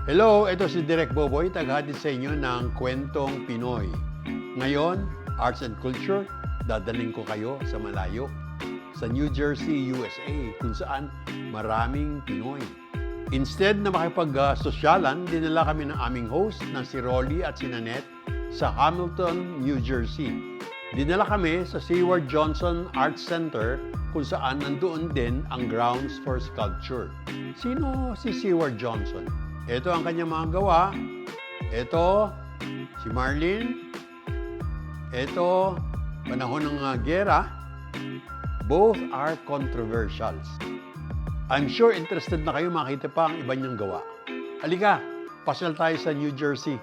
Hello, ito si Direk Boboy, taghatid sa inyo ng Kwentong Pinoy. Ngayon, Arts and Culture, dadaling ko kayo sa malayo, sa New Jersey, USA, kung saan maraming Pinoy. Instead na makipag-sosyalan, dinala kami ng aming host na si Rolly at si Nanette sa Hamilton, New Jersey. Dinala kami sa Seward Johnson Arts Center kung saan nandoon din ang grounds for sculpture. Sino si Seward Johnson? Ito ang kanyang mga gawa. Ito, si Marlene. Ito, panahon ng gera. Both are controversials. I'm sure interested na kayo makita pa ang iba niyang gawa. Halika, pasyal tayo sa New Jersey.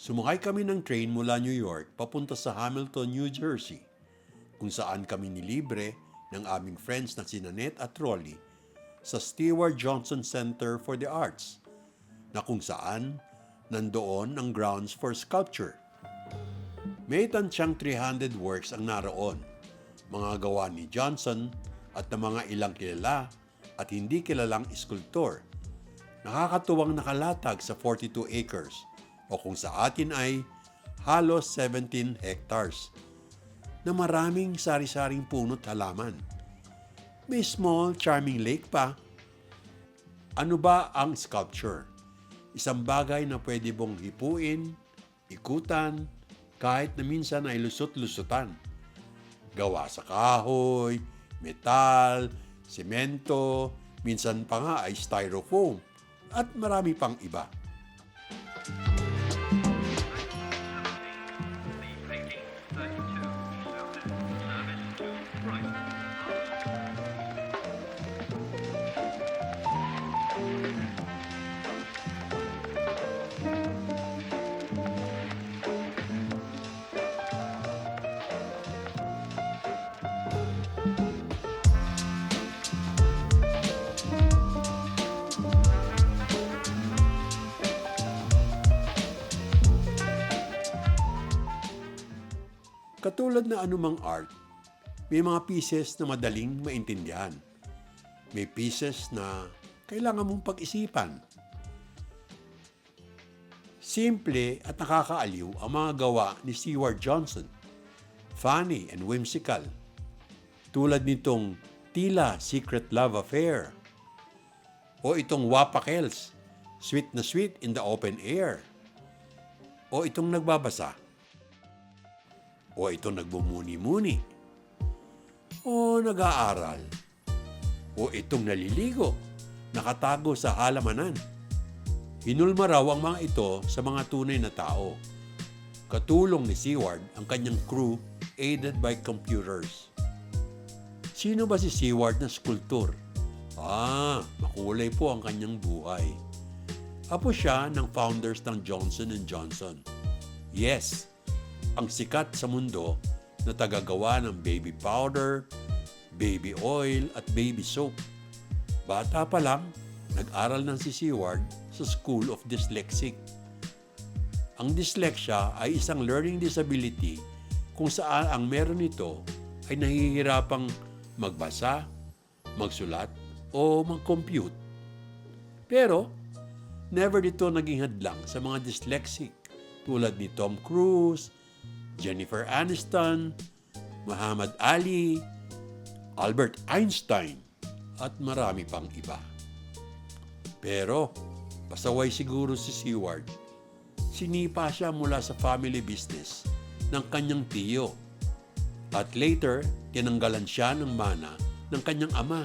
Sumakay kami ng train mula New York papunta sa Hamilton, New Jersey, kung saan kami nilibre ng aming friends na si Nanette at Rolly sa Stewart Johnson Center for the Arts, na kung saan nandoon ang grounds for sculpture. May tansyang 300 works ang naroon, mga gawa ni Johnson at ng mga ilang kilala at hindi kilalang iskultor. Nakakatuwang nakalatag sa 42 acres, o kung sa atin ay halos 17 hectares, na maraming sari-saring puno't halaman. May small, charming lake pa. Ano ba ang sculpture? Isang bagay na pwede mong hipuin, ikutan, kahit na minsan ay lusot-lusutan. Gawa sa kahoy, metal, semento, minsan pa nga ay styrofoam, at marami pang iba. Katulad na anumang art, may mga pieces na madaling maintindihan. May pieces na kailangan mong pag-isipan. Simple at nakakaaliw ang mga gawa ni Seward Johnson. Funny and whimsical. Tulad nitong Tila Secret Love Affair. O itong Wapakels, Sweet na Sweet in the Open Air. O itong Nagbabasa. O itong nagbumuni-muni, o nag-aaral, o itong naliligo, nakatago sa halamanan. Hinulma raw ang mga ito sa mga tunay na tao. Katulong ni Seward ang kanyang crew aided by computers. Sino ba si Seward na skulptor? Makulay po ang kanyang buhay. Apo siya ng founders ng Johnson & Johnson. Yes, ang sikat sa mundo na tagagawa ng baby powder, baby oil at baby soap. Bata pa lang, nag-aral ng si Seward sa School of Dyslexic. Ang dyslexia ay isang learning disability kung saan ang meron nito ay nahihirapang magbasa, magsulat o mag-compute. Pero, never dito naging hadlang sa mga dyslexic tulad ni Tom Cruise, Jennifer Aniston, Muhammad Ali, Albert Einstein, at marami pang iba. Pero, pasaway siguro si Seward. Sinipa siya mula sa family business ng kanyang tiyo. At later, tinanggalan siya ng mana ng kanyang ama.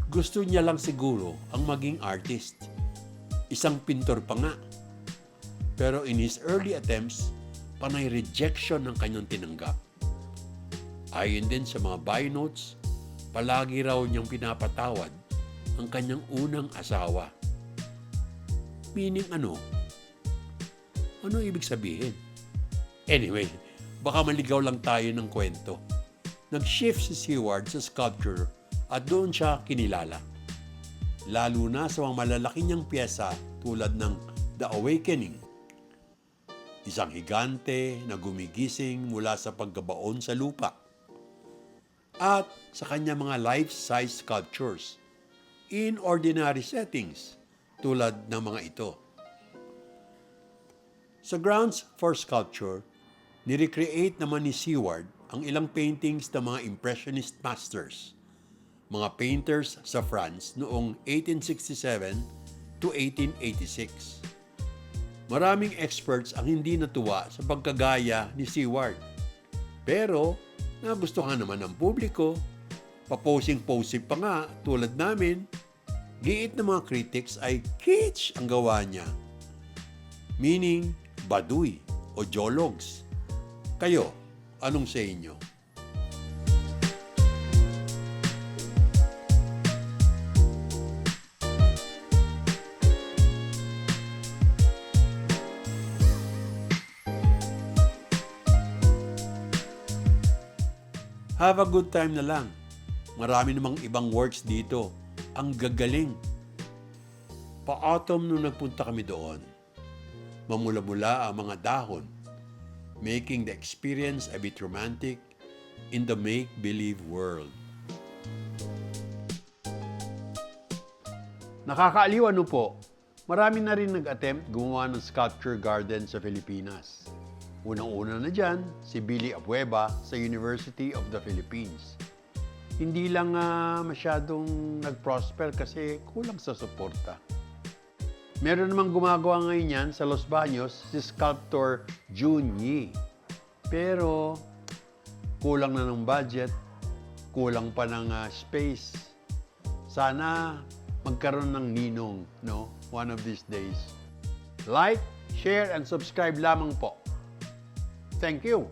Gusto niya lang siguro ang maging artist. Isang pintor pa nga. Pero in his early attempts, panay rejection ng kanyang tinanggap. Ayon din sa mga bio notes, palagi raw niyang pinapatawad ang kanyang unang asawa. meaning ano? Ano ibig sabihin? Anyway, baka maligaw lang tayo ng kwento. Nag-shift si Seward sa sculpture at doon siya kinilala. Lalo na sa mga malalaki niyang piyesa tulad ng The Awakening. Isang higante na gumigising mula sa pagkabaon sa lupa. At sa kanya mga life-size sculptures in ordinary settings tulad ng mga ito. Sa grounds for sculpture, nirecreate naman ni Seward ang ilang paintings ng mga Impressionist masters, mga painters sa France noong 1867 to 1886. Maraming experts ang hindi natuwa sa pagkagaya ni Seward. Pero nagustuhan naman ng publiko, paposing-posing pa nga tulad namin, giit ng mga critics ay kitsch ang gawa niya. Meaning, baduy o jologs. Kayo, anong sa inyo? Have a good time na lang. Marami namang ibang works dito. Ang gagaling. Pa-autumn nung nagpunta kami doon, mamula-mula ang mga dahon, making the experience a bit romantic in the make-believe world. Nakakaaliw ano po, marami na rin nag-attempt gumawa ng sculpture garden sa Pilipinas. Unang-una na dyan, si Billy Abueva sa University of the Philippines. Hindi lang masyadong nag-prosper kasi kulang sa suporta. Meron namang gumagawa ngayon yan sa Los Baños, si sculptor Jun Yi. Pero kulang na ng budget, kulang pa ng space. Sana magkaroon ng ninong, no? One of these days. Like, share, and subscribe lamang po. Thank you.